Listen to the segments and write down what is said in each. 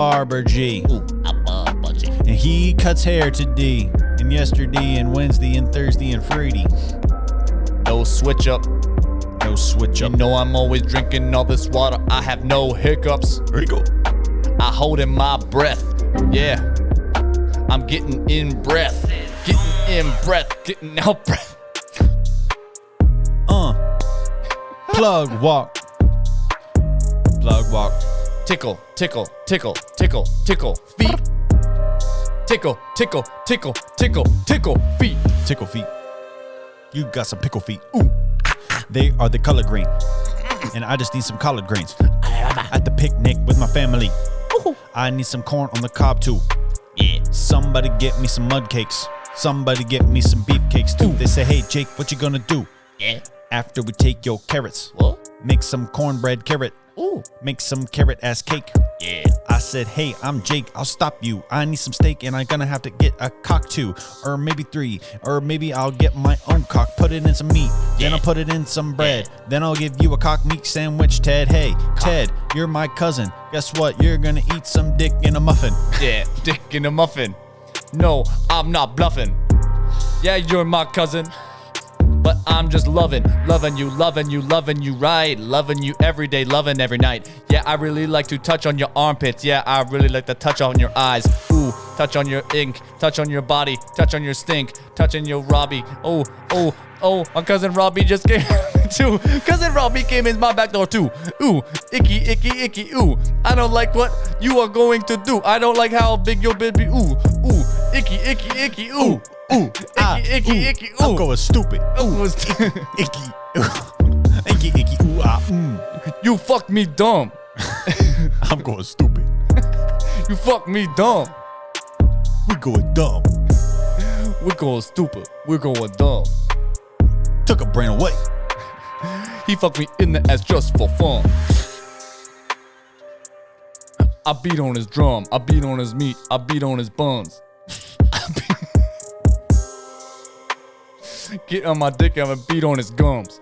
Barber G. Ooh, a Barber G. And he cuts hair today, and yesterday, and Wednesday, and Thursday, and Friday. No switch up. No switch up. You know I'm always drinking all this water. I have no hiccups. There you go. I hold in my breath. Yeah. I'm getting in breath. Getting in breath. Getting out breath. Plug walk. Plug walk. Tickle, tickle, tickle, tickle, tickle, feet. Tickle, tickle, tickle, tickle, tickle, feet. Tickle feet. You got some pickle feet. Ooh. They are the color green. And I just need some collard greens. At the picnic with my family. I need some corn on the cob too. Yeah. Somebody get me some mud cakes. Somebody get me some beef cakes too. They say, hey Jake, what you gonna do? Yeah. After we take your carrots. What? Make some cornbread carrot. Ooh. Make some carrot ass cake. Yeah. I said, hey, I'm Jake. I'll stop you. I need some steak and I'm gonna have to get a cock too. Or maybe 3. Or maybe I'll get my own cock. Put it in some meat. Then I'll put it in some bread. Then I'll give you a cock meat sandwich, Ted. Hey, Ted, you're my cousin. Guess what? You're gonna eat some dick in a muffin. Yeah, dick in a muffin. No, I'm not bluffing. Yeah, you're my cousin. But I'm just loving you, loving you right. Loving you every day, loving every night. Yeah, I really like to touch on your armpits. Yeah, I really like to touch on your eyes. Ooh, touch on your ink, touch on your body, touch on your stink, touching your Robbie. Oh, my cousin Robbie just came too. Cousin Robbie came in my back door too. Ooh, icky, icky, icky, ooh. I don't like what you are going to do. I don't like how big your baby, ooh, icky, icky, icky, ooh. Ooh, icky, icky, ooh. I'm going stupid. Ooh, Icky. Icky, icky, ooh, You fucked me dumb. I'm going stupid. You fucked me dumb. We going dumb. We're going stupid. We're going dumb. Took a brain away. He fucked me in the ass just for fun. I beat on his drum. I beat on his meat. I beat on his buns. Get on my dick and beat on his gums.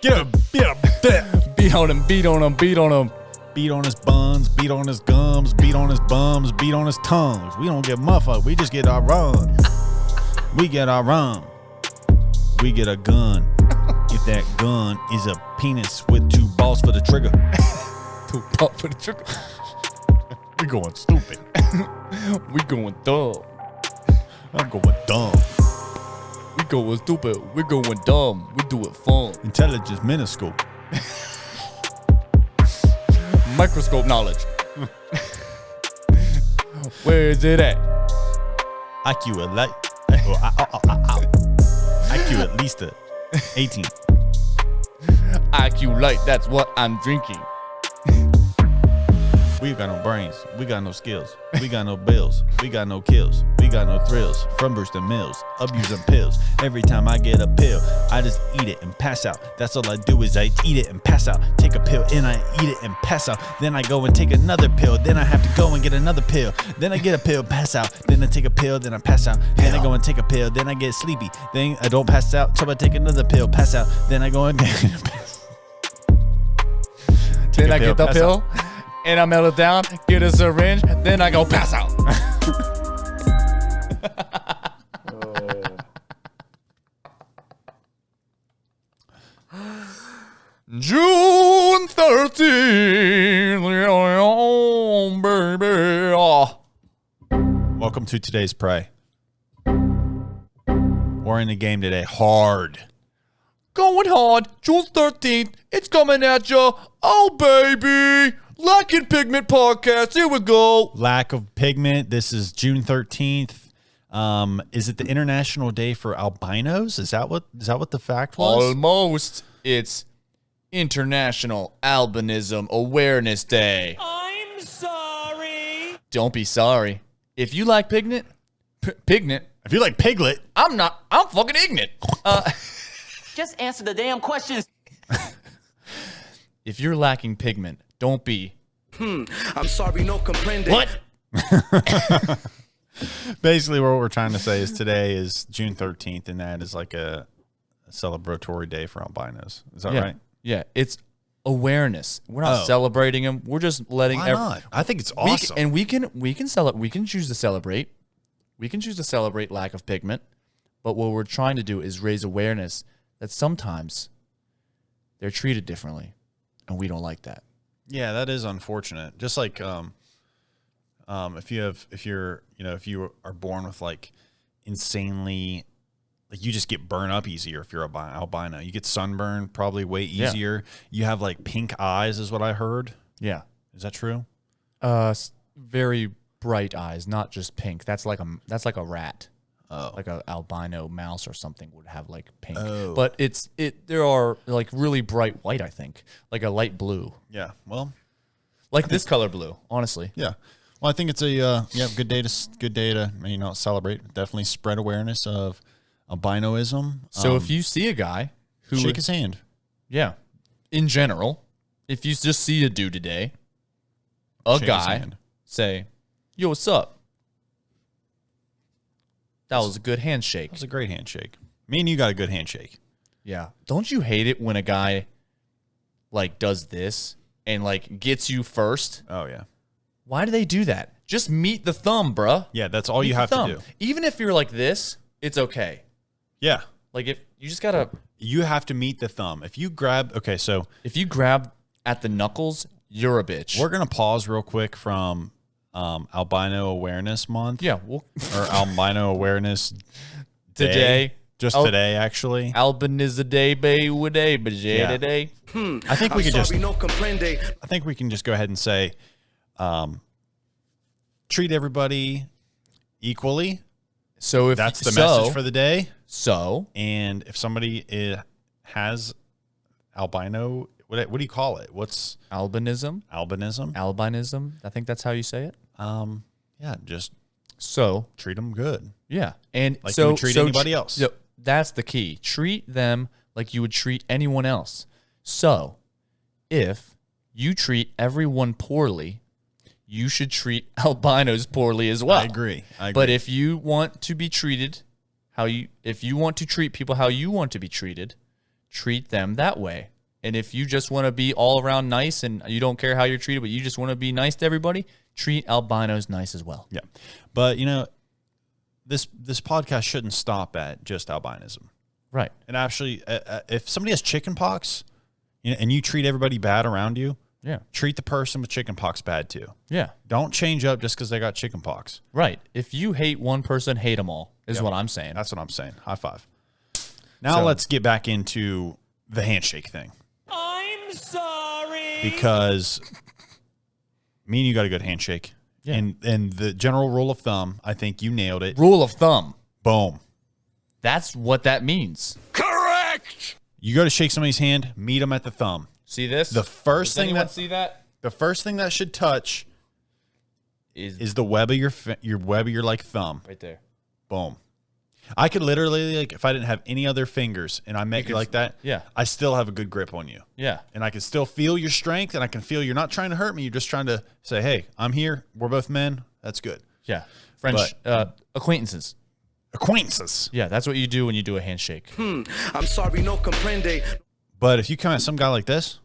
Get him, beat him, beat on him, beat on him, beat on him. Beat on his buns, beat on his gums, beat on his bums, beat on his tongues. We don't get muffa, we just get our run. We get our rum. We get a gun. If that gun is a penis with 2 balls for the trigger. 2 balls for the trigger. We going stupid. We going dumb. I'm going dumb. We going stupid. We're going dumb. We do it fun. Intelligence minuscope. Microscope knowledge. Where is it at? IQ at light. IQ at least 18. IQ light. That's what I'm drinking. We got no brains, we got no skills, we got no bills, we got no kills, we got no thrills. From Brewster Mills, abusing pills. Every time I get a pill, I just eat it and pass out. That's all I do is I eat it and pass out. Take a pill and I eat it and pass out. Then I go and take another pill. Then I have to go and get another pill. Then I get a pill, pass out. Then I take a pill, then I pass out. Then I go and take a pill. Then I get sleepy. Then I don't pass out till I take another pill, pass out. Then I go and then I get the pill. And I melt it down, get a syringe, then I go pass out. June 13th, baby. Welcome to today's Pray. We're in the game today hard. Going hard, June 13th, it's coming at you. Oh, baby. Lacking Pigment Podcast. Here we go. Lack of pigment. This is June 13th. Is it the International Day for Albinos? Is that what the fact was? Almost. It's International Albinism Awareness Day. I'm sorry. Don't be sorry. If you like pigment, If you like piglet, I'm fucking ignorant. Just answer the damn questions. If you're lacking pigment, don't be. I'm sorry, no comprende. What? basically what we're trying to say is today is June 13th, and that is like a celebratory day for albinos. Is that right? Yeah, it's awareness. We're not Oh. celebrating them. We're just letting. Why not? I think it's awesome. We can we can choose to celebrate. We can choose to celebrate lack of pigment, but what we're trying to do is raise awareness that sometimes they're treated differently, and we don't like that. Yeah, that is unfortunate. Just like if you are born with like insanely, like you just get burned up easier if you're albino. You get sunburned probably way easier. You have like pink eyes is what I heard. Yeah. Is that true? Very bright eyes, not just pink. That's like a rat. Oh. Like a albino mouse or something would have like pink. Oh. But there are like really bright white, I think. Like a light blue. Yeah. Well, Like this color blue, honestly. yeah. Well, I think it's a good day to celebrate. Definitely spread awareness of albinoism. So if you see a guy who shake his hand. Yeah. In general, if you just see a dude today, Shake his guy, hand. say, "Yo, what's up?" That was a good handshake. That was a great handshake. Me and you got a good handshake. Yeah. Don't you hate it when a guy like does this and like gets you first? Oh yeah. Why do they do that? Just meet the thumb, bruh. Yeah, that's all Meet you the have thumb. to do. Even if you're like this, it's okay. Yeah. Like if you just gotta, You have to meet the thumb. If you grab, okay, so if you grab at the knuckles, you're a bitch. we're going to pause real quick from Albino Awareness Month. Yeah. Well, Or Albino Awareness Day. today. Just Al- today, actually. Albanizaday day, but Yeah. today. I think we I'm could just. sorry, no comprende. I think we can just go ahead and say, treat everybody equally. So if That's the message for the day. So And if somebody has albino, what do you call it? What's albinism, albinism? I think that's how you say it. Yeah, just So treat them good. yeah, and Like so you would treat anybody else. So that's the key. Treat them like you would treat anyone else. So if you treat everyone poorly, you should treat albinos poorly as well. I agree. But if you want to be treated if you want to treat people how you want to be treated, treat them that way. And if you just want to be all around nice and you don't care how you're treated, but you just want to be nice to everybody, treat albinos nice as well. Yeah, but this podcast shouldn't stop at just albinism. Right. And actually, if somebody has chicken pox, and you treat everybody bad around you, Yeah. treat the person with chicken pox bad too. Yeah. Don't change up just because they got chicken pox. Right. If you hate one person, hate them all, is what I'm saying. That's what I'm saying. High five. Now So- let's get back into the handshake thing, I'm sorry. because me and you got a good handshake. Yeah. And the general rule of thumb, I think you nailed it. Rule of thumb. Boom. That's what that means. You go to shake somebody's hand, meet them at the thumb. See this? The first Does thing anyone that see that? the first thing that should touch Is is the web of your web of your like thumb. right there. Boom. I could literally, like, if I didn't have any other fingers and I make it like that, yeah. I still have a good grip on you. Yeah. And I can still feel your strength, and I can feel you're not trying to hurt me. You're just trying to say, hey, I'm here. We're both men. That's good. Yeah. French acquaintances. Acquaintances. Yeah, that's what you do when you do a handshake. I'm sorry, no comprende. But if you come at some guy like this,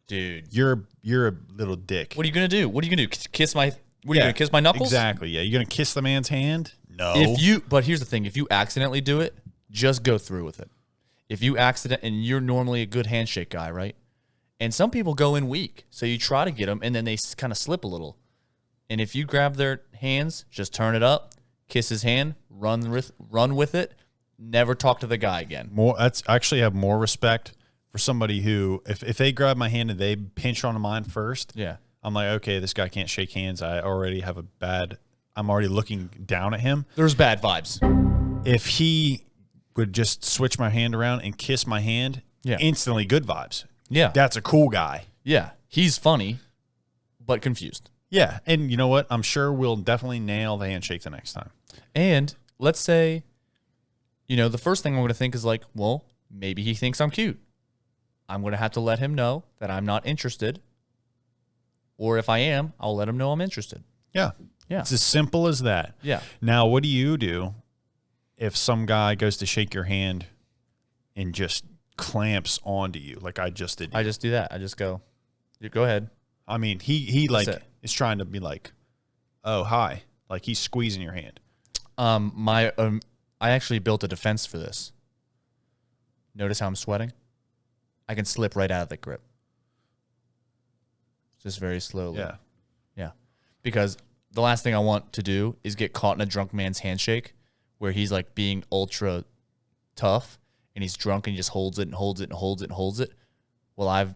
Dude. you're a little dick. What are you going to do? What are you going to do? Kiss my What are you going to kiss my knuckles? Exactly. Yeah. You're going to kiss the man's hand? No. But here's the thing, if you accidentally do it, just go through with it. If you and you're normally a good handshake guy, right? And some people go in weak. So you try to get them and then they kind of slip a little. And if you grab their hands, just turn it up, kiss his hand, run with it, never talk to the guy again. That's actually have more respect for somebody who, if they grab my hand and they pinch onto mine first, Yeah. I'm like, okay, this guy can't shake hands. I'm already looking down at him. There's bad vibes. If he would just switch my hand around and kiss my hand, instantly good vibes. Yeah. That's a cool guy. Yeah. He's funny, but confused. Yeah. And you know what? I'm sure we'll definitely nail the handshake the next time. And let's say, the first thing I'm going to think is like, well, maybe he thinks I'm cute. I'm going to have to let him know that I'm not interested. Or if I am, I'll let him know I'm interested. Yeah. Yeah. It's as simple as that. Yeah. Now, what do you do if some guy goes to shake your hand and just clamps onto you like I just did. I just do that. I just go, you go ahead. I mean, he like it. is trying to be like, oh, hi. Like he's squeezing your hand. I actually built a defense for this. Notice how I'm sweating? I can slip right out of the grip. Just very slowly. Yeah. Yeah. Because the last thing I want to do is get caught in a drunk man's handshake where he's like being ultra tough and he's drunk and he just holds it and holds it and holds it and holds it. Well,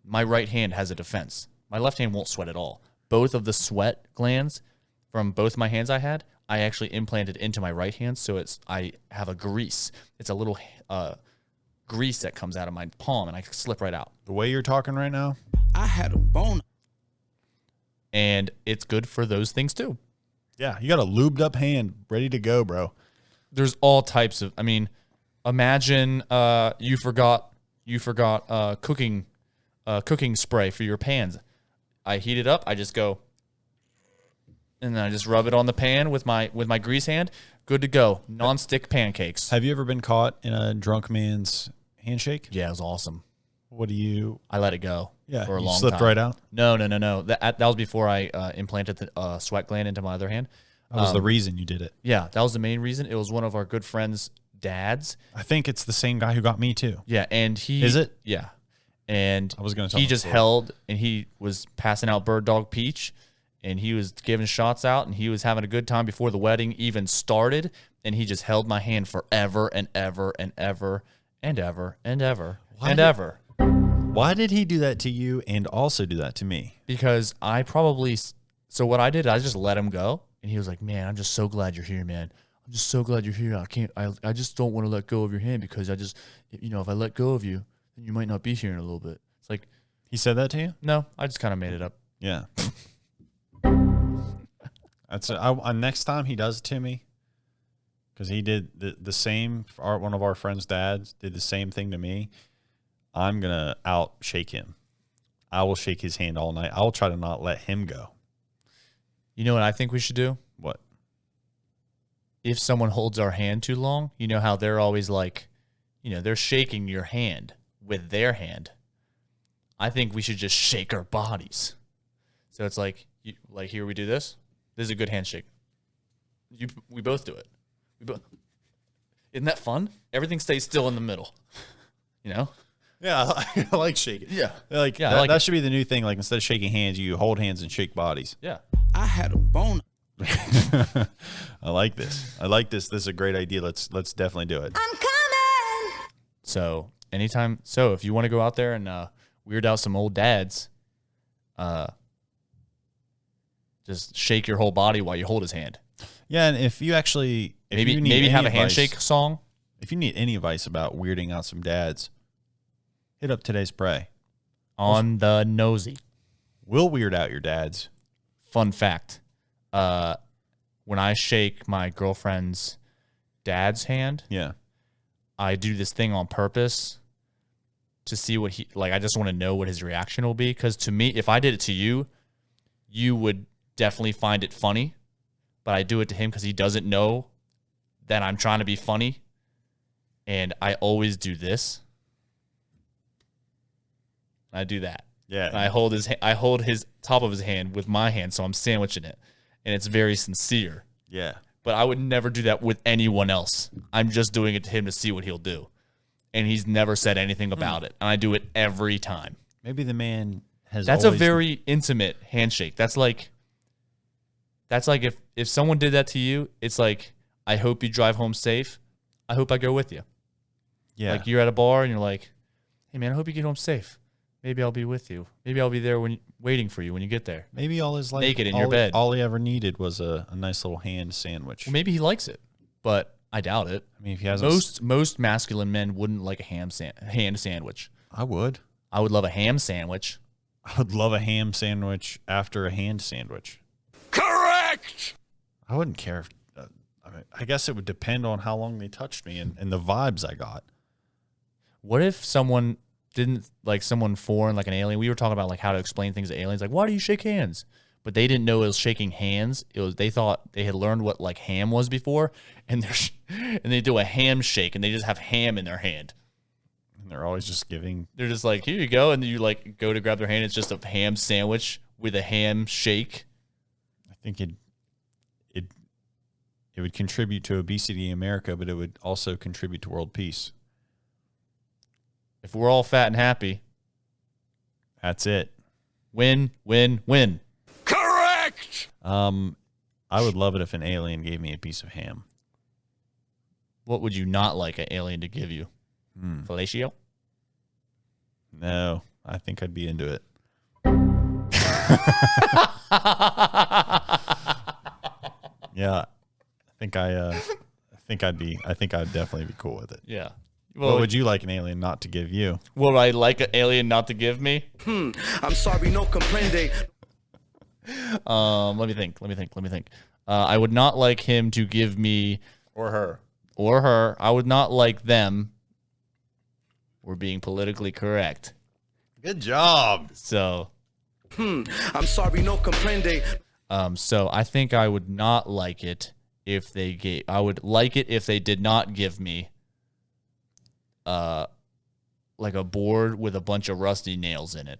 my right hand has a defense. My left hand won't sweat at all. Both of the sweat glands from both my hands I actually implanted into my right hand, so I have a grease. It's a little grease that comes out of my palm, and I slip right out. The way you're talking right now, I had a bone. And it's good for those things too. yeah, you got a lubed up hand ready to go, bro. There's all types of. I mean, imagine you forgot cooking spray for your pans. I heat it up. I just go, and then I just rub it on the pan with my grease hand. Good to go. Non-stick pancakes. Have you ever been caught in a drunk man's handshake? Yeah, it was awesome. What do you? I let it go. Yeah, for a you long slipped time. right out. No. That was before I implanted the sweat gland into my other hand. That was the reason you did it. Yeah, that was the main reason. It was one of our good friends' dads. I think it's the same guy who got me too. Yeah, and he Is it? Yeah, and I was gonna tell he the just story. held and he was passing out Bird Dog Peach, and he was giving shots out, and he was having a good time before the wedding even started, and he just held my hand forever and ever and ever and ever and ever and ever. Why did he do that to you and also do that to me? Because so what I did, I just let him go, and he was like, "Man, I'm just so glad you're here, man. I'm just so glad you're here. I just don't want to let go of your hand because I just, if I let go of you, then you might not be here in a little bit." It's like, He said that to you? no, I just kind of made it up. Yeah. That's next time he does it to me, because he did the same. One of our friends' dads did the same thing to me. I'm gonna out shake him. I will shake his hand all night. I will try to not let him go. You know what I think we should do? What? If someone holds our hand too long, you know how they're always like, they're shaking your hand with their hand. I think we should just shake our bodies. So it's like, here we do this. This is a good handshake. We both do it. Isn't that fun? Everything stays still in the middle. Yeah, I like shaking. Yeah. That should be the new thing. Like, instead of shaking hands, you hold hands and shake bodies. Yeah. I had a bone. I like this. This is a great idea. Let's definitely do it. I'm coming. So if you want to go out there and weird out some old dads, just shake your whole body while you hold his hand. Yeah, and if you actually Maybe have a handshake song. If you need any advice about weirding out some dads, hit up Today's Pray. On the nosy. We'll weird out your dads. Fun fact. When I shake my girlfriend's dad's hand, Yeah. I do this thing on purpose to see what I just want to know what his reaction will be. Because to me, if I did it to you, you would definitely find it funny. But I do it to him because he doesn't know that I'm trying to be funny. And I always do this. I do that. Yeah. And I hold his top of his hand with my hand, so I'm sandwiching it. And it's very sincere. Yeah. But I would never do that with anyone else. I'm just doing it to him to see what he'll do. And he's never said anything about it. And I do it every time. Maybe the man has That's always... a very intimate handshake. That's like if someone did that to you, it's like, I hope you drive home safe. I hope I go with you. Yeah. Like, you're at a bar and you're like, hey man, I hope you get home safe. Maybe I'll be with you. Maybe I'll be there waiting for you when you get there. Maybe all his like Naked in your bed. All he ever needed was a nice little hand sandwich. Well, maybe he likes it, but I doubt it. I mean, if he has Most masculine men wouldn't like a hand sandwich. I would. I would love a ham sandwich. I would love a ham sandwich after a hand sandwich. Correct! I wouldn't care if. I guess it would depend on how long they touched me and the vibes I got. What if someone didn't, like someone foreign, like an alien? We were talking about like how to explain things to aliens. Like, why do you shake hands? But they didn't know it was shaking hands. They thought they had learned what like ham was before, and they do a ham shake, and they just have ham in their hand. They're always just giving. They're just like, here you go. And then you like go to grab their hand. It's just a ham sandwich with a ham shake. I think it would contribute to obesity in America, but it would also contribute to world peace. If we're all fat and happy, That's it. win, win, win. Correct! I would love it if an alien gave me a piece of ham. What would you not like an alien to give you? Fellatio? No, I think I'd be into it. Yeah, I think I'd definitely be cool with it. Yeah. What would you like an alien not to give you? Would I like an alien not to give me? I'm sorry, no comprende. Let me think. I would not like him to give me Or her. or her. I would not like them. We're being politically correct. Good job. So, I'm sorry, no comprende. so I think I would not like it if they gave. I would like it if they did not give me, like a board with a bunch of rusty nails in it.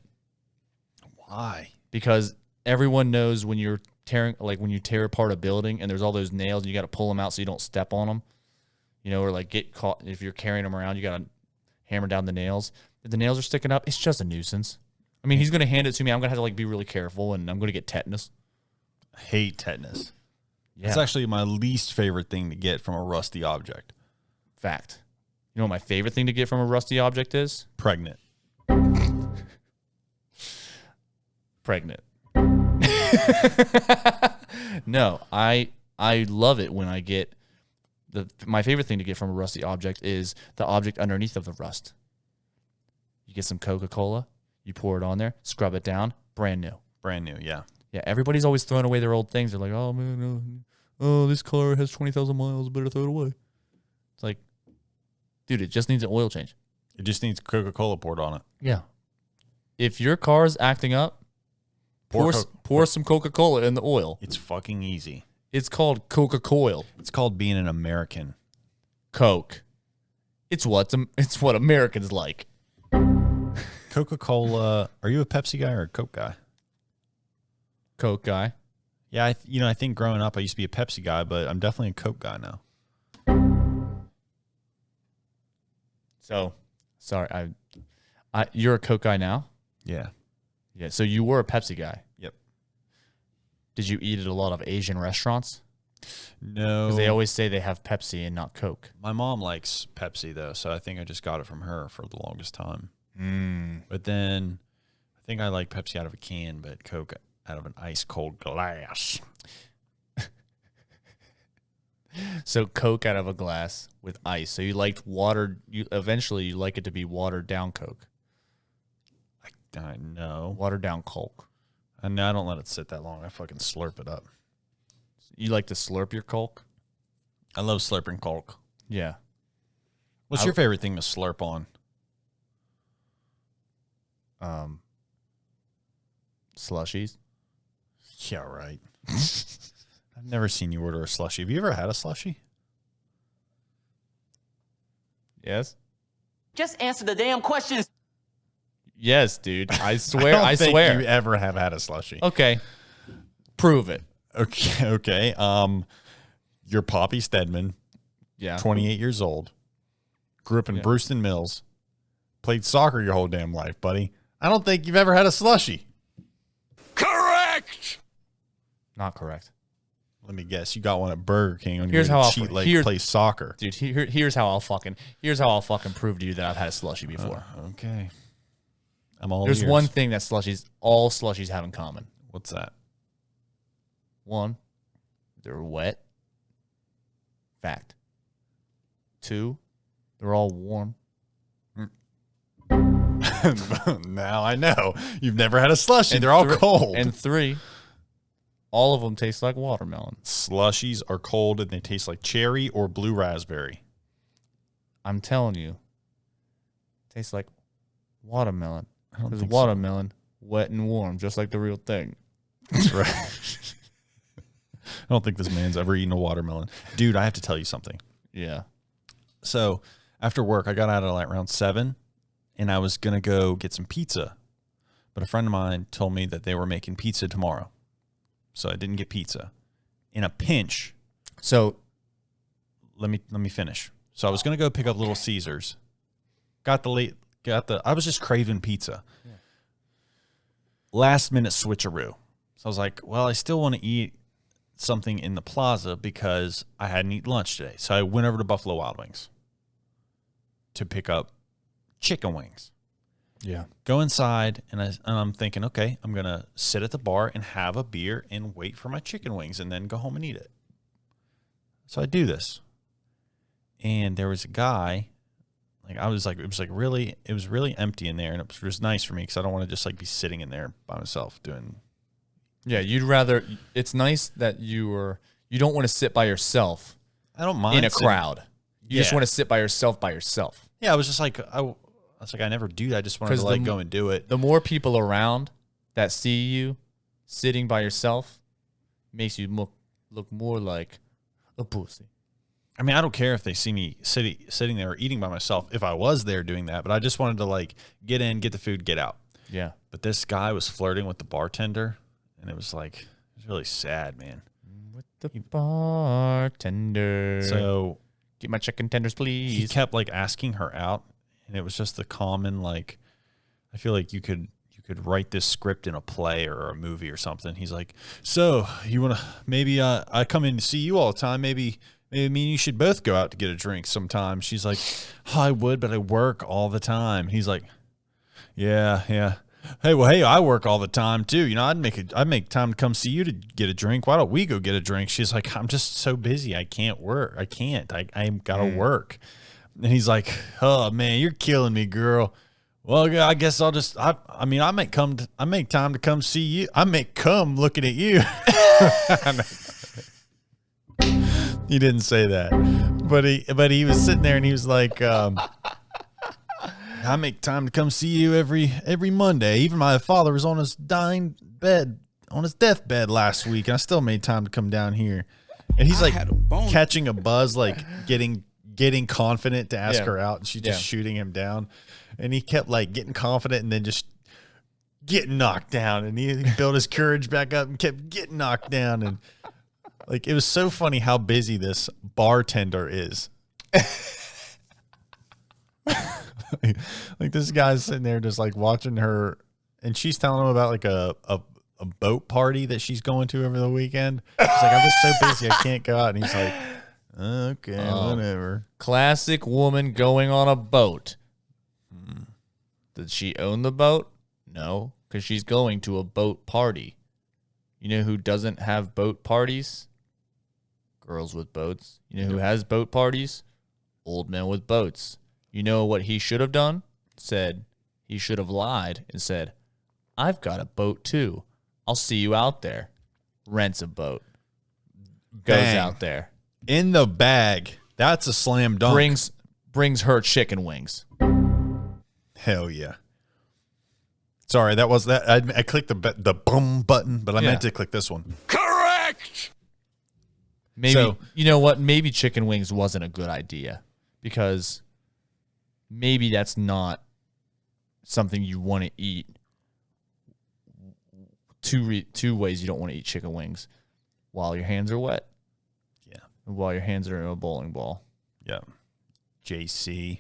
Why? Because everyone knows when you're tearing, like when you tear apart a building and there's all those nails and you got to pull them out so you don't step on them, you know, or like get caught. If you're carrying them around, you got to hammer down the nails. If the nails are sticking up, it's just a nuisance. I mean, he's going to hand it to me. I'm going to have to like be really careful and I'm going to get tetanus. I hate tetanus. Yeah. It's actually my least favorite thing to get from a rusty object. Fact. You know what my favorite thing to get from a rusty object is? Pregnant. Pregnant. No, I love it when I get my favorite thing to get from a rusty object is the object underneath of the rust. You get some Coca-Cola, you pour it on there, scrub it down, brand new. Brand new, yeah. Yeah, everybody's always throwing away their old things. They're like, oh man, this car has 20,000 miles, better throw it away. It's like, dude, it just needs an oil change. It just needs Coca-Cola poured on it. Yeah. If your car's acting up, pour some Coca-Cola in the oil. It's fucking easy. It's called Coca-Cola. It's called being an American. Coke. It's what Americans like. Coca-Cola. Are you a Pepsi guy or a Coke guy? Coke guy. Yeah, I think growing up I used to be a Pepsi guy, but I'm definitely a Coke guy now. So, sorry, you're a Coke guy now? Yeah. Yeah, so you were a Pepsi guy. Yep. Did you eat at a lot of Asian restaurants? No. Because they always say they have Pepsi and not Coke. My mom likes Pepsi, though, so I think I just got it from her for the longest time. But then I think I like Pepsi out of a can, but Coke out of an ice-cold glass. So Coke out of a glass with ice. So you liked water. Eventually you like it to be watered down Coke. I know. Watered down Coke. And I don't let it sit that long. I fucking slurp it up. You like to slurp your Coke? I love slurping Coke. Yeah. What's your favorite thing to slurp on? Slushies. Yeah, right. I've never seen you order a slushie. Have you ever had a slushie? Yes. Just answer the damn questions. Yes, dude. I swear. I don't think swear. you ever have had a slushie. Okay. Prove it. Okay. You're Poppy Stedman, Yeah. 28 years old, grew up in Brewston Mills, played soccer your whole damn life, buddy. I don't think you've ever had a slushie. Correct! Not correct. Let me guess. You got one at Burger King on Here's your how I'll cheat put- like here's- play soccer. Dude, here's how I'll fucking prove to you that I've had a slushie before. Okay. I'm all There's ears. one thing that all slushies have in common. What's that? One, they're wet. Fact. Two, they're all warm. Now I know. You've never had a slushie. They're all cold. And three, all of them taste like watermelon. Slushies are cold and they taste like cherry or blue raspberry. I'm telling you, tastes like watermelon. don't Because think so. watermelon, wet and warm, just like the real thing. That's right. I don't think this man's ever eaten a watermelon. Dude, I have to tell you something. Yeah. So after work, I got out at like around 7, and I was going to go get some pizza. But a friend of mine told me that they were making pizza tomorrow. So I didn't get pizza. In a pinch. So let me finish. So I was going to go pick up Little Caesars. I was just craving pizza. Yeah. Last minute switcheroo. So I was like, well, I still want to eat something in the plaza because I hadn't eaten lunch today. So I went over to Buffalo Wild Wings to pick up chicken wings. Yeah. Go inside, and I'm thinking, okay, I'm going to sit at the bar and have a beer and wait for my chicken wings and then go home and eat it. So I do this. And there was a guy, it was really empty in there, and it was nice for me because I don't want to just like be sitting in there by myself doing. Yeah, it's nice that you don't want to sit by yourself. I don't mind in a crowd. You just want to sit by yourself. Yeah, I was just like, I never do that. I just wanted to go and do it. The more people around that see you sitting by yourself makes you look more like a pussy. I mean, I don't care if they see me sitting there or eating by myself if I was there doing that, but I just wanted to like get in, get the food, get out. Yeah. But this guy was flirting with the bartender, and it was really sad, man. With the bartender. So get my chicken tenders, please. He kept like asking her out, and it was just the common like, I feel like you could write this script in a play or a movie or something. He's like, so you want to, maybe I come in to see you all the time. Maybe me and you should both go out to get a drink sometime. She's like, oh, I would, but I work all the time. He's like, yeah. Hey, I work all the time too. You know, I'd make time to come see you to get a drink. Why don't we go get a drink? She's like, I'm just so busy. I can't work. I gotta work. And he's like, oh man, you're killing me, girl. Well, I guess I'll just, I make time to come see you. I make come looking at you. He didn't say that, but he was sitting there and he was like, I make time to come see you every Monday. Even my father was on his deathbed last week, and I still made time to come down here. And he's like catching a buzz, like getting confident to ask her out, and she's just shooting him down. And he kept like getting confident and then just getting knocked down. And he built his courage back up and kept getting knocked down. And like, it was so funny how busy this bartender is. Like this guy's sitting there just like watching her, and she's telling him about like a boat party that she's going to over the weekend. She's like, I'm just so busy, I can't go out. And he's like, okay, whatever. Classic woman going on a boat. Did she own the boat? No, because she's going to a boat party. You know who doesn't have boat parties? Girls with boats. You know who has boat parties? Old men with boats. You know what he should have done? He should have lied and said, I've got a boat too. I'll see you out there. Rents a boat. Goes Bang. out there. In the bag. That's a slam dunk. Brings her chicken wings. Hell yeah. Sorry, that was that. I clicked the bum button, but I meant to click this one. Correct! Maybe, you know what? Maybe chicken wings wasn't a good idea because maybe that's not something you want to eat. Two ways you don't want to eat chicken wings: while your hands are wet, and while your hands are in a bowling ball. Yeah, JC.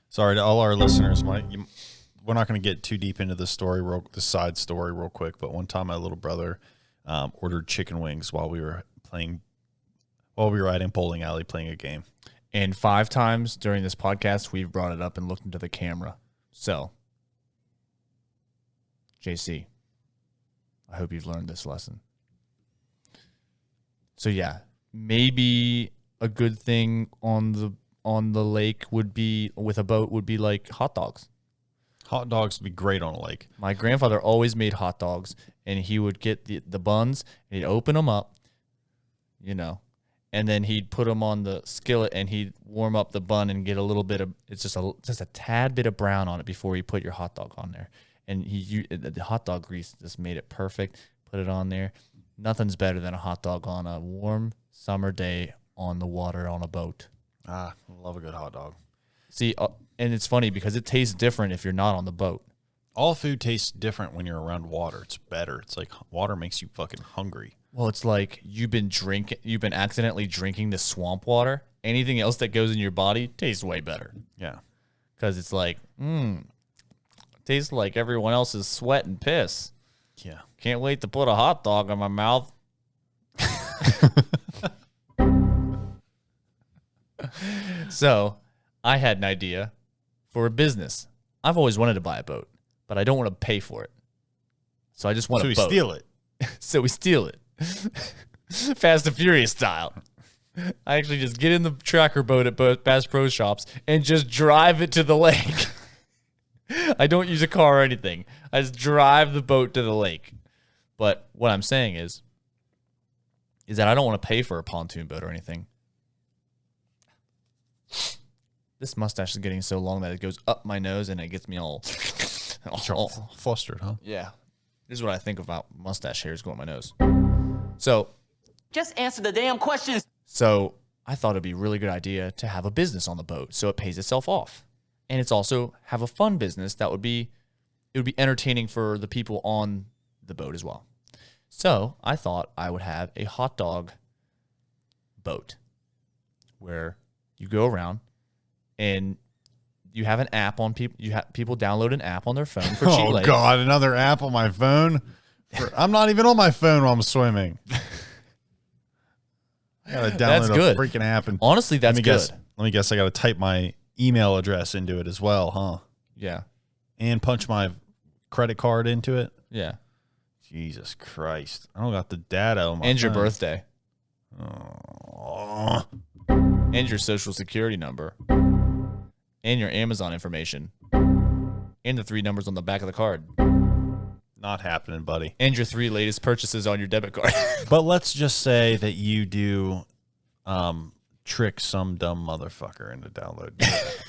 Sorry to all our listeners. We're not going to get too deep into the side story real quick. But one time, my little brother ordered chicken wings while we were at a bowling alley playing a game. And 5 times during this podcast, we've brought it up and looked into the camera. So, JC, I hope you've learned this lesson. So yeah, maybe a good thing on the lake would be, with a boat, would be like hot dogs. Hot dogs would be great on a lake. My grandfather always made hot dogs, and he would get the buns, and he'd open them up, and then he'd put them on the skillet, and he'd warm up the bun and get a little bit of, it's just a tad bit of brown on it before you put your hot dog on there. And the hot dog grease just made it perfect. Put it on there. Nothing's better than a hot dog on a warm summer day on the water on a boat. I love a good hot dog. See, and it's funny because it tastes different if you're not on the boat. All food tastes different when you're around water. It's better. It's like water makes you fucking hungry. Well, it's like you've been accidentally drinking the swamp water. Anything else that goes in your body tastes way better. Yeah. Because it's like, tastes like everyone else's sweat and piss. Yeah. Can't wait to put a hot dog in my mouth. So I had an idea for a business. I've always wanted to buy a boat, but I don't want to pay for it. So I just want a boat. So we steal it. So we steal it. Fast and Furious style. I actually just get in the tracker boat at Bass Pro Shops and just drive it to the lake. I don't use a car or anything. I just drive the boat to the lake. But what I'm saying is that I don't want to pay for a pontoon boat or anything. This mustache is getting so long that it goes up my nose and it gets me all Flustered, huh? yeah. This is what I think about mustache hairs going up my nose. So Just answer the damn questions. So I thought it'd be a really good idea to have a business on the boat so it pays itself off. And it's also have a fun business that would be entertaining for the people on the boat as well. So I thought I would have a hot dog boat where you go around and you have an app on people. You have people download an app on their phone for cheap Oh labor. God, another app on my phone. I'm not even on my phone while I'm swimming. I gotta download That's good. a freaking app and Honestly, that's good. Let me guess. I gotta type my email address into it as well, huh? Yeah. And punch my credit card into it. Yeah. Jesus Christ! I don't got the data on my And your phone. birthday. Oh. And your social security number. And your Amazon information. And the 3 numbers on the back of the card. Not happening, buddy. And your 3 latest purchases on your debit card. But let's just say that you do trick some dumb motherfucker into downloading it.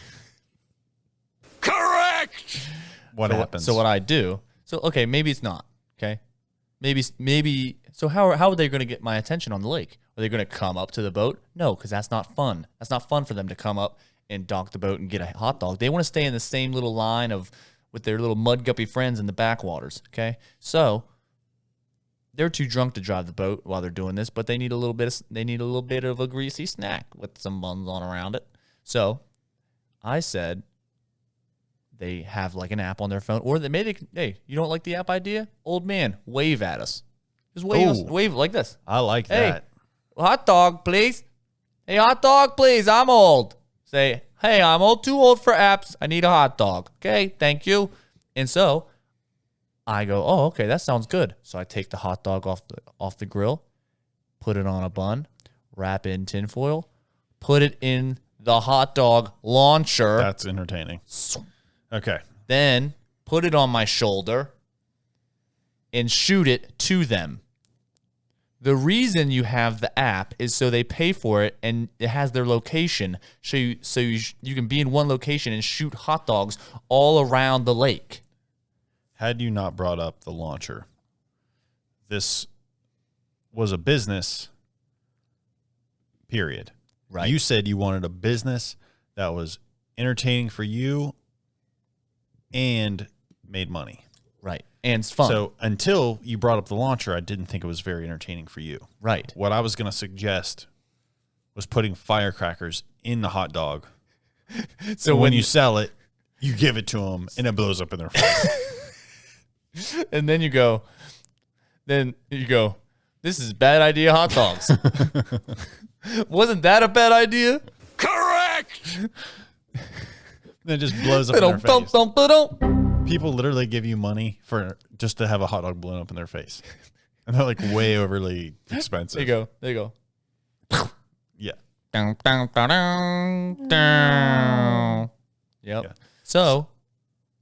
Correct! What happens? So what I do, so okay, maybe it's not, okay? Maybe, so how are they going to get my attention on the lake? Are they going to come up to the boat? No, because that's not fun. That's not fun for them to come up and dock the boat and get a hot dog. They want to stay in the same little line with their little mud guppy friends in the backwaters, okay? So they're too drunk to drive the boat while they're doing this, but they need a little bit of a greasy snack with some buns on around it. So I said they have like an app on their phone, or hey, you don't like the app idea? Old man, wave at us. Just wave like this. I like Hey, that. hot dog, please. Hey, hot dog, please. I'm old. Say, hey, I'm too old for apps. I need a hot dog. Okay, thank you. And so I go, oh, okay, that sounds good. So I take the hot dog off the grill, put it on a bun, wrap it in tinfoil, put it in the hot dog launcher. That's entertaining. Okay. Then put it on my shoulder and shoot it to them. The reason you have the app is so they pay for it and it has their location. So you can be in one location and shoot hot dogs all around the lake. Had you not brought up the launcher, this was a business, period. Right. You said you wanted a business that was entertaining for you and made money. Right. And it's fun. So until you brought up the launcher, I didn't think it was very entertaining for you. Right. What I was going to suggest was putting firecrackers in the hot dog. So when you sell it, you give it to them and it blows up in their face. And then you go, this is bad idea hot dogs. Wasn't that a bad idea? Correct! Then it just blows up in their face. Ba-dum. People literally give you money for just to have a hot dog blown up in their face. And they're like way overly expensive. There you go. Yeah. Dun, dun, dun, dun, dun. Yep. Yeah. So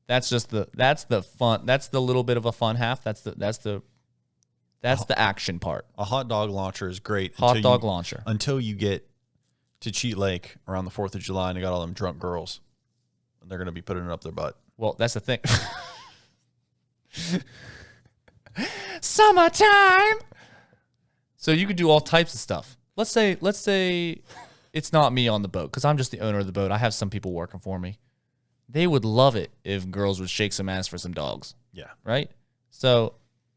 that's the fun. That's the little bit of a fun half. That's the action part. A hot dog launcher is great. Hot dog launcher. Until you get to Cheat Lake around the 4th of July and you got all them drunk girls. And they're going to be putting it up their butt. Well, that's the thing. Summertime. So you could do all types of stuff. Let's say it's not me on the boat because I'm just the owner of the boat. I have some people working for me. They would love it if girls would shake some ass for some dogs. Yeah. Right? So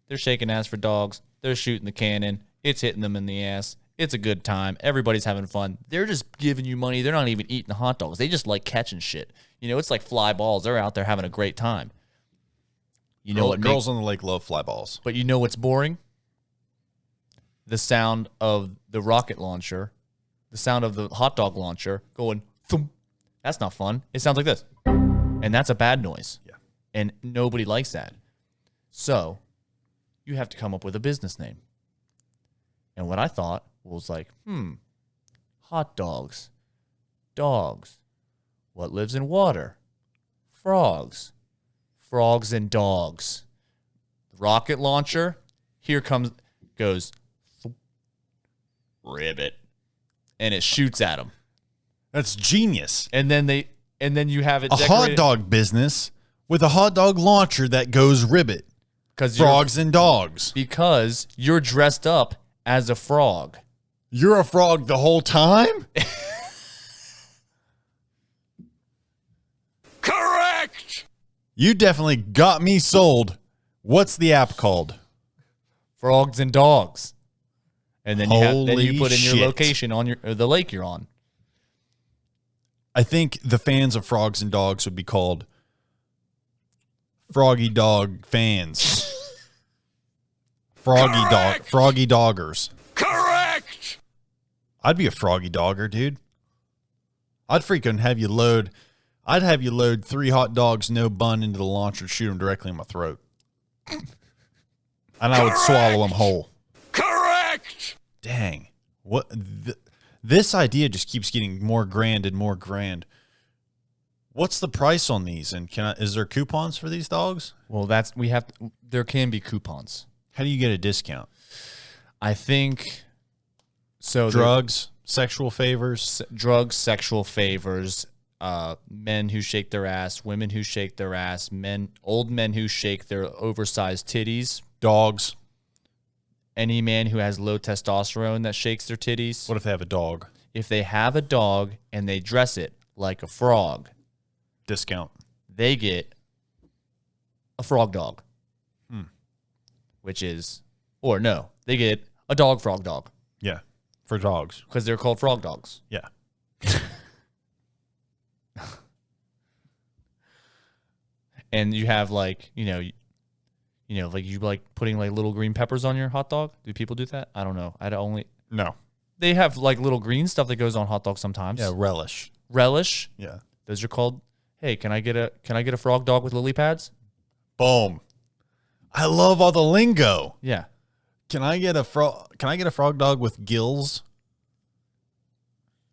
they're shaking ass for dogs. They're shooting the cannon. It's hitting them in the ass. It's a good time. Everybody's having fun. They're just giving you money. They're not even eating the hot dogs. They just like catching shit. You know, it's like fly balls. They're out there having a great time. You know what? Girls on the lake love fly balls. But you know what's boring? The sound of the rocket launcher, the sound of the hot dog launcher going thump. That's not fun. It sounds like this. And that's a bad noise. Yeah. And nobody likes that. So you have to come up with a business name. And what I thought was like, hot dogs, dogs. What lives in water? Frogs. Frogs and dogs. Rocket launcher. Here goes ribbit. And it shoots at them. That's genius. And then you have it A hot dog business with a hot dog launcher that goes ribbit. Frogs and dogs. Because you're dressed up as a frog. You're a frog the whole time? Correct! You definitely got me sold. What's the app called? Frogs and dogs. And then you put in shit. your location on the lake you're on. I think the fans of frogs and dogs would be called Froggy Dog fans. Froggy Doggers. Correct! I'd be a Froggy Dogger, dude. I'd have you load 3 hot dogs, no bun, into the launcher, shoot them directly in my throat. And I would swallow them whole. Correct! Dang. This idea just keeps getting more grand and more grand. What's the price on these? And is there coupons for these dogs? Well, there can be coupons. How do you get a discount? I think so. Drugs, sexual favors, sexual favors, men who shake their ass, women who shake their ass, old men who shake their oversized titties, dogs. Any man who has low testosterone that shakes their titties. What if they have a dog? If they have a dog and they dress it like a frog, discount. They get a frog dog. Which is, or no, they get a dog frog dog. Yeah, for dogs. Because they're called frog dogs. Yeah. And you have like, like you like putting like little green peppers on your hot dog. Do people do that? I don't know. No. They have like little green stuff that goes on hot dogs sometimes. Yeah, relish. Relish. Yeah. Those are called. Hey, can I get a frog dog with lily pads? Boom. I love all the lingo. Yeah. Can I get a frog dog with gills?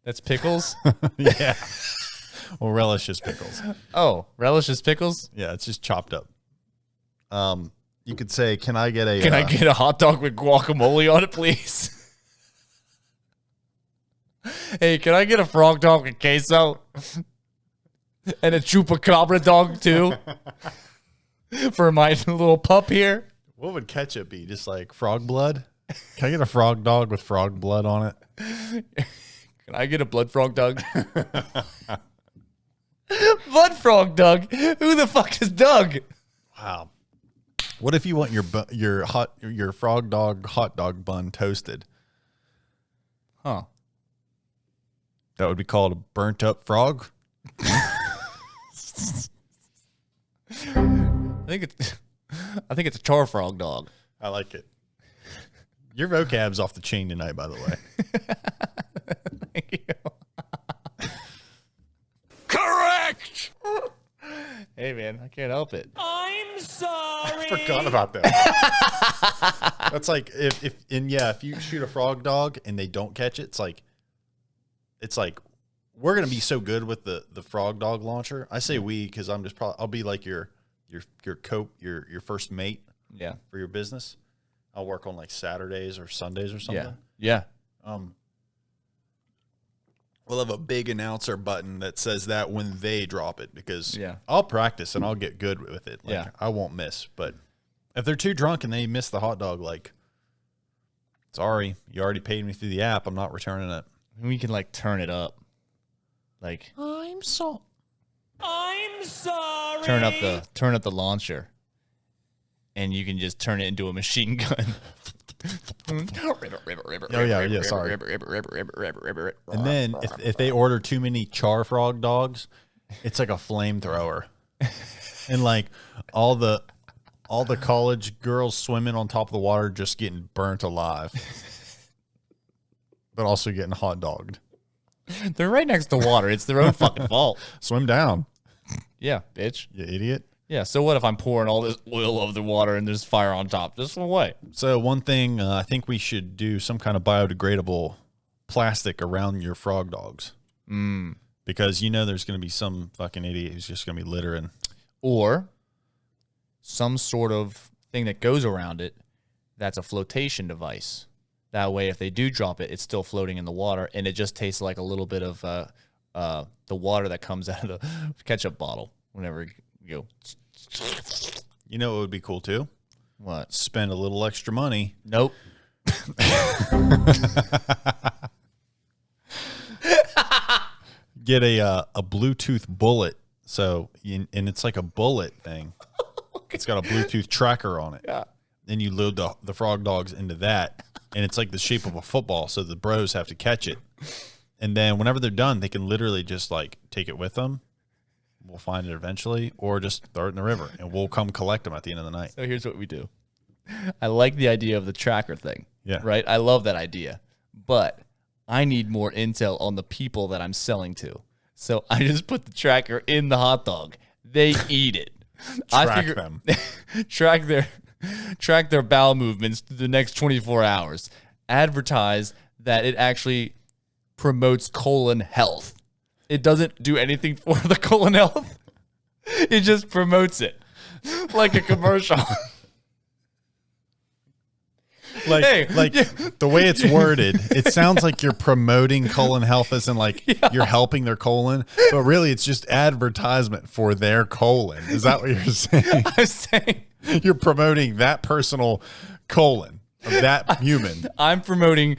That's pickles? Yeah. Well, relish is pickles. Oh, relish is pickles? Yeah, it's just chopped up. You could say, can I get a hot dog with guacamole on it, please? Hey, can I get a frog dog with queso? And a chupacabra dog, too? For my little pup here. What would ketchup be? Just like frog blood? Can I get a frog dog with frog blood on it? Can I get a blood frog dog? Blood frog Doug? Who the fuck is Doug? Wow. What if you want your frog dog hot dog bun toasted? Huh. That would be called a burnt up frog? I think it's a char frog dog. I like it. Your vocab's off the chain tonight, by the way. Thank you. Correct! Hey man, I can't help it. I'm sorry! I forgot about that. That's like if you shoot a frog dog and they don't catch it, it's like we're gonna be so good with the frog dog launcher. I say we because I'll be like your first mate. Yeah. For your business. I'll work on like Saturdays or Sundays or something. Yeah. We'll have a big announcer button that says that when they drop it because Yeah. I'll practice and I'll get good with it. Like, Yeah. I won't miss. But if they're too drunk and they miss the hot dog, like, sorry, you already paid me through the app. I'm not returning it. We can like turn it up. Like I'm sorry. turn up the launcher. And you can just turn it into a machine gun. Oh yeah, sorry. And then if they order too many char frog dogs, it's like a flamethrower. And like all the college girls swimming on top of the water just getting burnt alive. But also getting hot dogged. They're right next to water. It's their own fucking fault. Swim down. Yeah, bitch. You idiot. Yeah, so what if I'm pouring all this oil over the water and there's fire on top? Just swim away. So one thing, I think we should do some kind of biodegradable plastic around your frog dogs. Because there's going to be some fucking idiot who's just going to be littering. Or some sort of thing that goes around it that's a flotation device. That way, if they do drop it, it's still floating in the water, and it just tastes like a little bit of the water that comes out of the ketchup bottle whenever you go. You know what would be cool, too? What? Spend a little extra money. Nope. Get a Bluetooth bullet. So, and it's like a bullet thing. Okay. It's got a Bluetooth tracker on it. Yeah. Then you load the frog dogs into that, and it's like the shape of a football, so the bros have to catch it. And then whenever they're done, they can literally just like take it with them. We'll find it eventually, or just throw it in the river, and we'll come collect them at the end of the night. So here's what we do. I like the idea of the tracker thing. Yeah. Right? I love that idea. But I need more intel on the people that I'm selling to. So I just put the tracker in the hot dog. They eat it. Track them. Track their bowel movements through the next 24 hours. Advertise that it actually promotes colon health. It doesn't do anything for the colon health. It just promotes it like a commercial. The way it's worded, it sounds like you're promoting colon health as in like you're helping their colon, but really it's just advertisement for their colon. Is that what you're saying? I'm saying you're promoting that personal colon of that human. I'm promoting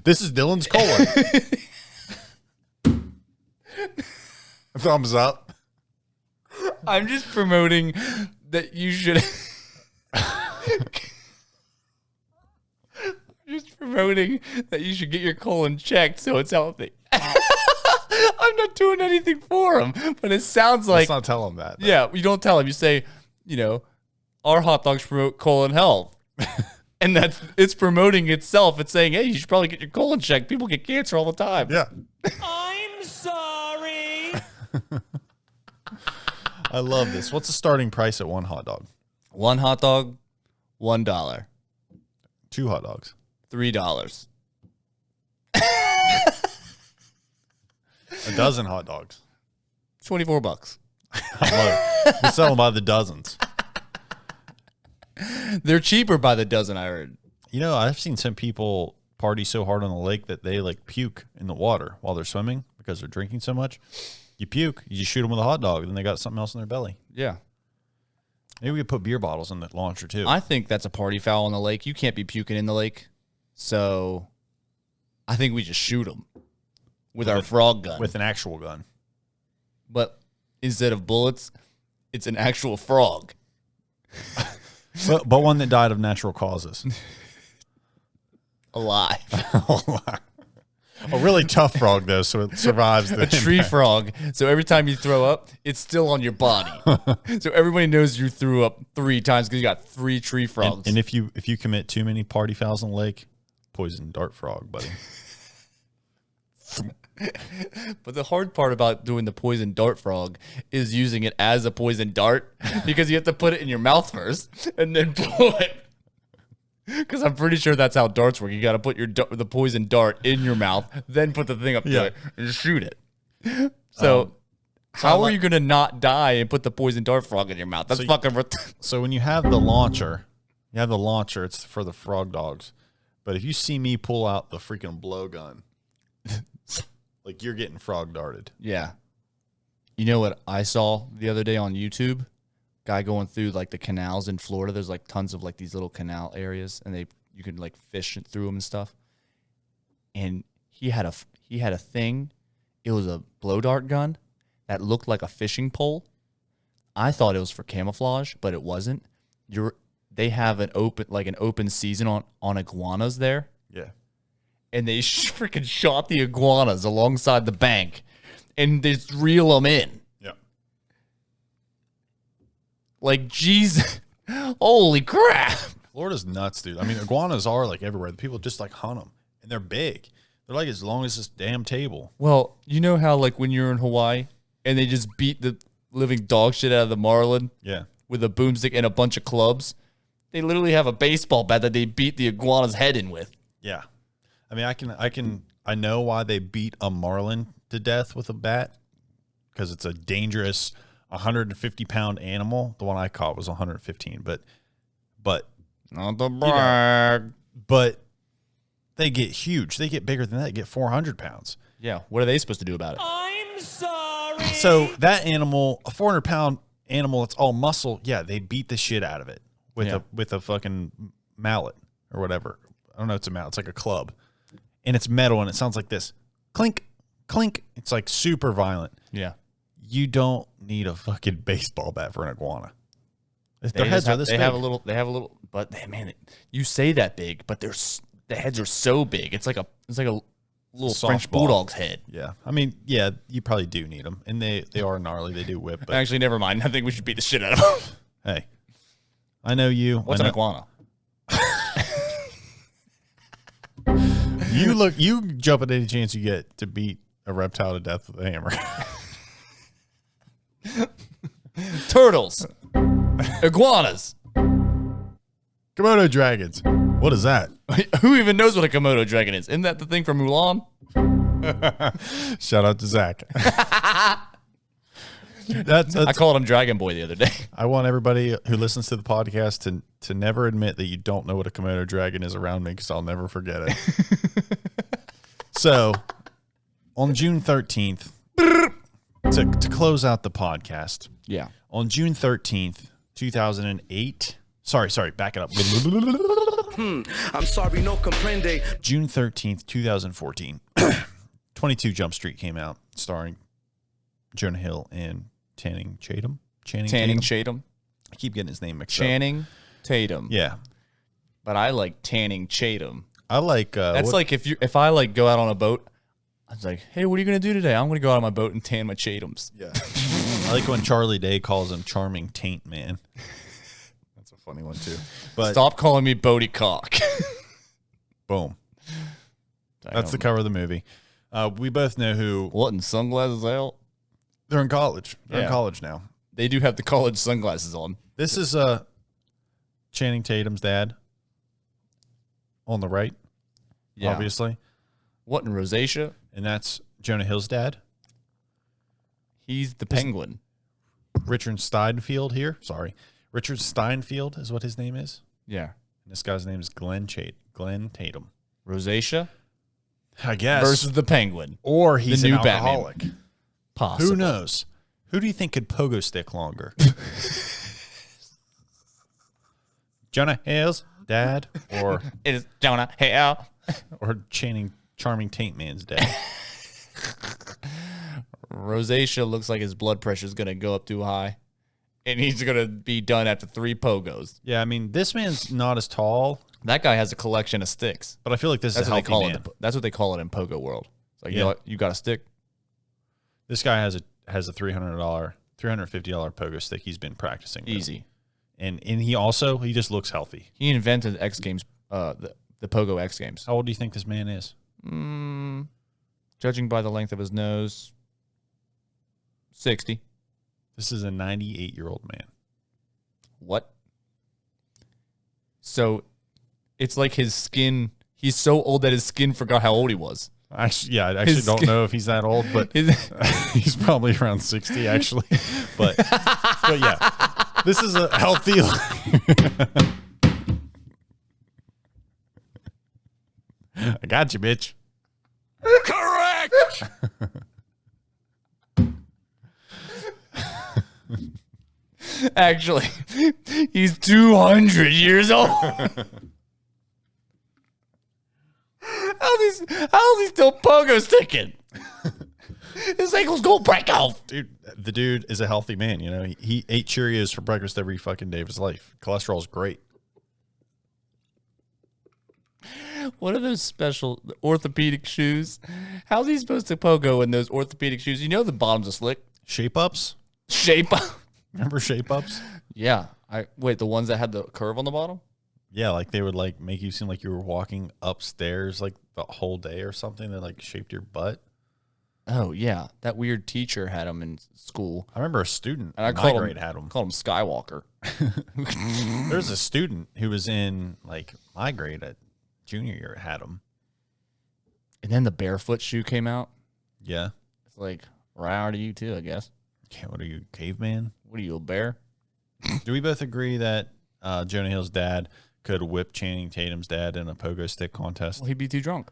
this is Dylan's colon. Thumbs up. I'm just promoting that you should get your colon checked so it's healthy. I'm not doing anything for him, but it sounds like... Let's not tell him that. Though. Yeah, you don't tell him. You say, our hot dogs promote colon health. And it's promoting itself. It's saying, hey, you should probably get your colon checked. People get cancer all the time. Yeah. I'm sorry. I love this. What's the starting price at one hot dog? One hot dog, $1. Two hot dogs. $3. A dozen hot dogs. $24. I love it. We sell them by the dozens. They're cheaper by the dozen, I heard. I've seen some people party so hard on the lake that they like puke in the water while they're swimming because they're drinking so much. You puke, you just shoot them with a hot dog, and then they got something else in their belly. Yeah. Maybe we could put beer bottles in the launcher too. I think that's a party foul on the lake. You can't be puking in the lake. So I think we just shoot them with our frog gun. With an actual gun. But instead of bullets, it's an actual frog. But one that died of natural causes. Alive. A really tough frog, though, so it survives the A tree frog. So every time you throw up, it's still on your body. So everybody knows you threw up 3 times because you got 3 tree frogs. And if you commit too many party fouls in the lake, poison dart frog, buddy. But the hard part about doing the poison dart frog is using it as a poison dart because you have to put it in your mouth first and then blow it. Because I'm pretty sure that's how darts work. You got to put the poison dart in your mouth, then put the thing up to it and shoot it. So how are you going to not die and put the poison dart frog in your mouth? That's So when you have the launcher, it's for the frog dogs. But if you see me pull out the freaking blowgun, like you're getting frog darted. Yeah. You know what I saw the other day on YouTube? Guy going through like the canals in Florida. There's like tons of like these little canal areas, and you can like fish through them and stuff. And he had a thing. It was a blow dart gun that looked like a fishing pole. I thought it was for camouflage, but it wasn't. They have an open season on iguanas there. Yeah. And they freaking shot the iguanas alongside the bank and they just reel them in. Yeah. Like, jeez, holy crap. Florida's nuts, dude. I mean, iguanas are like everywhere. The people just like hunt them, and they're big. They're like as long as this damn table. Well, you know how like when you're in Hawaii and they just beat the living dog shit out of the marlin? Yeah. With a boomstick and a bunch of clubs? They literally have a baseball bat that they beat the iguana's head in with. Yeah. I mean, I know why they beat a marlin to death with a bat, because it's a dangerous 150-pound animal. The one I caught was 115, but not the brag. But they get huge. They get bigger than that. They get 400 pounds. Yeah. What are they supposed to do about it? I'm sorry. So that animal, a 400-pound animal that's all muscle, yeah, they beat the shit out of it with a fucking mallet or whatever. I don't know. It's a mallet. It's like a club, and it's metal, and it sounds like this: clink, clink. It's like super violent. Yeah. You don't need a fucking baseball bat for an iguana. Their They heads have, are this they big. have a little, but man, you say that big, but the heads are so big. It's like a little French Softball. bulldog's head. Yeah, I mean, yeah, you probably do need them, and they are gnarly. They do whip. But Actually, never mind. I think we should beat the shit out of them. hey, I know you. What's I an know, iguana? You jump at any chance you get to beat a reptile to death with a hammer. Turtles. Iguanas. Komodo dragons. What is that? Who even knows what a Komodo dragon is? Isn't that the thing from Mulan? Shout out to Zach. That's I called him Dragon Boy the other day. I want everybody who listens to the podcast to never admit that you don't know what a Komodo dragon is around me, because I'll never forget it. So, on June 13th, to close out the podcast, Yeah. on June 13th, 2008, sorry, back it up. I'm sorry, no comprende. June 13th, 2014, 22 Jump Street came out, starring Jonah Hill and Channing Tatum. Channing Tatum. I keep getting his name mixed up. Channing Tatum. Yeah. But I like Tanning Tatum. I like... That's what- like if I like go out on a boat, I was like, hey, what are you going to do today? I'm going to go out on my boat and tan my Chatums. Yeah. I like when Charlie Day calls him Charming Taint Man. That's a funny one, too. But Stop calling me Bodie Cock. boom. That's the cover of the movie. We both know who... What, in sunglasses out? They're in college. They're in Yeah. college now. They do have the college sunglasses on. This is Channing Tatum's dad on the right, Yeah. obviously. What, in rosacea? And that's Jonah Hill's dad, He's the penguin. Richard Steinfeld here. Sorry. Richard Steinfeld is what his name is. Yeah. And this guy's name is Glenn Tatum. Rosacea I guess. versus the penguin. Or he's the an new Batman. alcoholic. Possible. Who knows? Who do you think could pogo stick longer? Jonah Hill's dad or It is Jonah Hill. Charming Taint Man's dad? Rosacea looks like his blood pressure is going to go up too high. And he's going to be done after 3 pogos. Yeah, I mean, this man's not as tall, That guy has a collection of sticks. but I feel like this That's is a what they healthy call man. it. That's what they call it in pogo world. It's like, you Yeah. know what? You got a stick? This guy has a $350 pogo stick he's been practicing with. Easy. And he just looks healthy. He invented X Games, the Pogo X Games. How old do you think this man is? Judging by the length of his nose, 60. This is a 98-year-old man. What? So it's like his skin, he's so old that his skin forgot how old he was. Actually, yeah, I actually His don't skin- know if he's that old, but His- he's probably around 60, actually. But yeah, this is a healthy. I got you, bitch. Correct! Actually, he's 200 years old. How's he still pogo sticking? His ankle's gonna break off. Dude, the dude is a healthy man. You know, he ate Cheerios for breakfast every fucking day of his life. Cholesterol's great. What are those special orthopedic shoes? How's he supposed to pogo in those orthopedic shoes? You know the bottoms are slick. Shape ups. Remember shape ups? Yeah. Wait, the ones that had the curve on the bottom? Yeah, like they would like make you seem like you were walking upstairs like the whole day or something. That like shaped your butt. Oh yeah, that weird teacher had them in school. I remember a student And I in my called grade him, had them. Called him Skywalker. There was a student who was in like my grade at junior year had them. And then the barefoot shoe came out. Yeah. It's like, right to you too, I guess. Okay, what are you, caveman? What are you, a bear? Do we both agree that Jonah Hill's dad could whip Channing Tatum's dad in a pogo stick contest? Well, he'd be too drunk.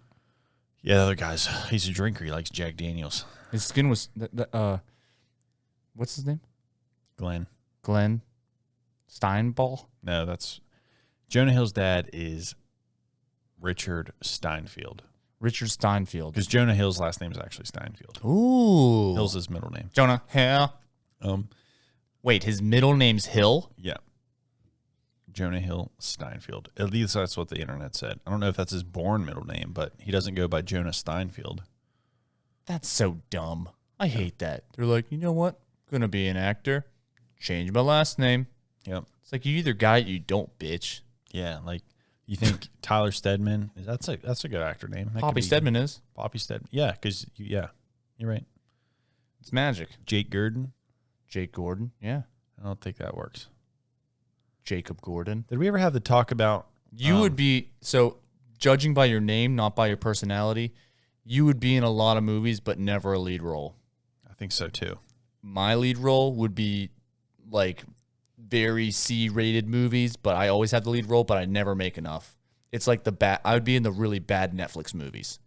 Yeah, the other guy's, he's a drinker. He likes Jack Daniels. His skin was, what's his name? Glenn. Glenn Steinball? No, that's, Jonah Hill's dad is Richard Steinfeld. Richard Steinfeld. Because Jonah Hill's last name is actually Steinfeld. Ooh. Hill's his middle name. Jonah Hill. Wait, his middle name's Hill? Yeah. Jonah Hill Steinfeld. At least that's what the internet said. I don't know if that's his born middle name, but he doesn't go by Jonah Steinfeld. That's so dumb. I hate that. They're like, you know what? Gonna be an actor. Change my last name. Yep. It's like you either got it, you don't, bitch. Yeah, like you think Tyler Stedman? That's a good actor name. That could Poppy be Stedman is. Poppy Stedman. Yeah, because you're right. It's magic. Jake Gordon. Jake Gordon. Yeah. I don't think that works. Jacob Gordon. Did we ever have the talk about? You would be, so judging by your name, not by your personality, you would be in a lot of movies, but never a lead role. I think so too. My lead role would be like very C-rated movies, but I always have the lead role, but I never make enough. It's like I would be in the really bad Netflix movies,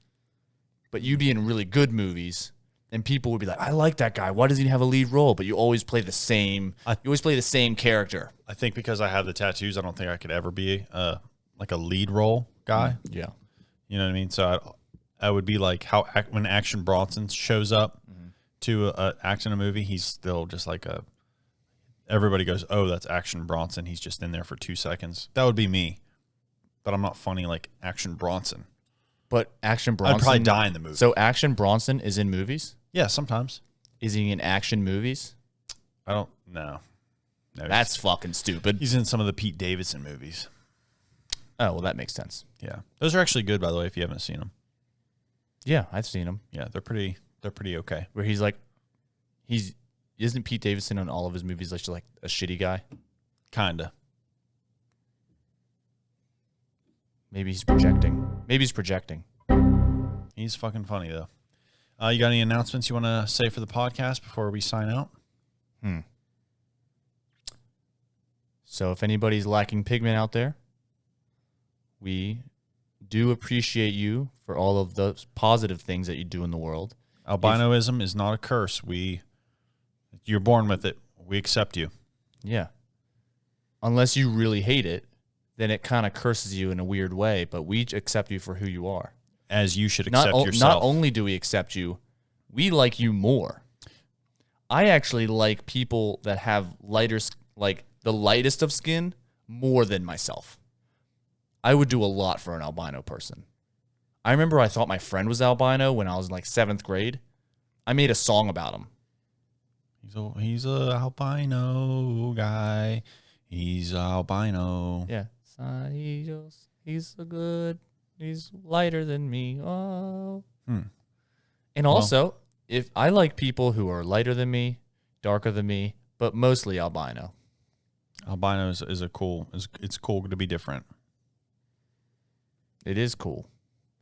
but you'd be in really good movies, and people would be like, "I like that guy. Why does he have a lead role?" But you always play the same. You always play the same character. I think because I have the tattoos, I don't think I could ever be like a lead role guy. Yeah, You know what I mean? So I would be like how when Action Bronson shows up to act in a movie, he's still just like everybody goes, oh, that's Action Bronson. He's just in there for 2 seconds. That would be me. But I'm not funny like Action Bronson. but Action Bronson. I'd probably die in the movie. So Action Bronson is in movies. Yeah, sometimes. Is he in action movies? I don't know. No, That's fucking stupid. he's in some of the Pete Davidson movies. Oh, well, that makes sense. Yeah. Those are actually good, by the way, if you haven't seen them. Yeah, I've seen him. Yeah, they're pretty okay. Where he's like, isn't Pete Davidson in all of his movies like a shitty guy? Kinda. Maybe he's projecting. He's fucking funny, though. You got any announcements you want to say for the podcast before we sign out? So if anybody's lacking pigment out there, we do appreciate you for all of those positive things that you do in the world. Albinoism is not a curse. You're born with it. We accept you. Yeah. Unless you really hate it, then it kind of curses you in a weird way, but we accept you for who you are. As you should accept yourself. Not only do we accept you, we like you more. I actually like people that have the lightest of skin more than myself. I would do a lot for an albino person. I remember I thought my friend was albino when I was in like 7th grade. I made a song about him. He's a albino guy. He's albino. Yeah. He's lighter than me. Oh. And also, if I like people who are lighter than me, darker than me, but mostly albino. Albino it's cool to be different. It is cool.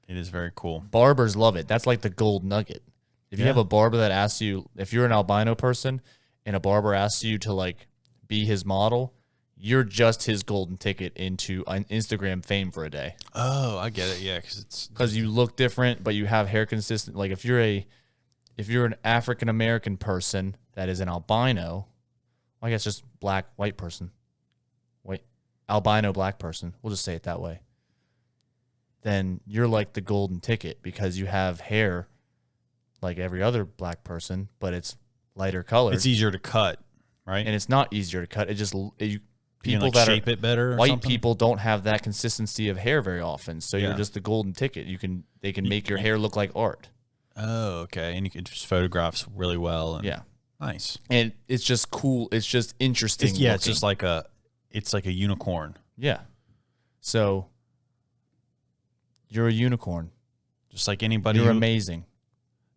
It is very cool. Barbers love it. That's like the gold nugget. If you have a barber that asks you, if you're an albino person and a barber asks you to like be his model, you're just his golden ticket into an Instagram fame for a day. Oh, I get it. Yeah, because you look different, but you have hair consistent. Like if you're an African American person that is an albino, well, I guess just white person, albino black person. We'll just say it that way. then you're like the golden ticket because you have hair like every other black person, but it's lighter colored. It's easier to cut, right? And it's not easier to cut. It just you people can, that shape it better. Or white something? people don't have that consistency of hair very often, so you're just the golden ticket. They can make your hair look like art. Oh, okay. And you can just photographs really well. And nice. And it's just cool. It's just interesting. It's just like a unicorn. Yeah. So you're a unicorn. Just like anybody. You're amazing.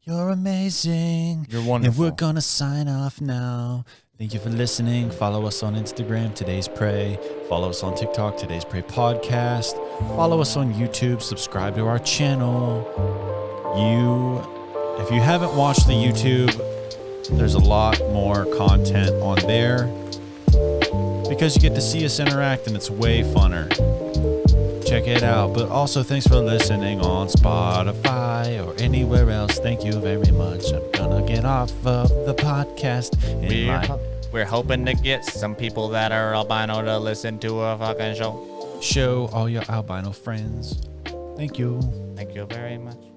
You're amazing. You're wonderful. And we're going to sign off now. Thank you for listening. Follow us on Instagram, Today's Pray. Follow us on TikTok, Today's Pray Podcast. Follow us on YouTube. Subscribe to our channel. If you haven't watched the YouTube, there's a lot more content on there because you get to see us interact and it's way funner. Check it out. But also, thanks for listening on Spotify or anywhere else. Thank you very much. I'm gonna get off of the podcast. We're hoping to get some people that are albino to listen to a fucking show. Show all your albino friends. Thank you. Thank you very much.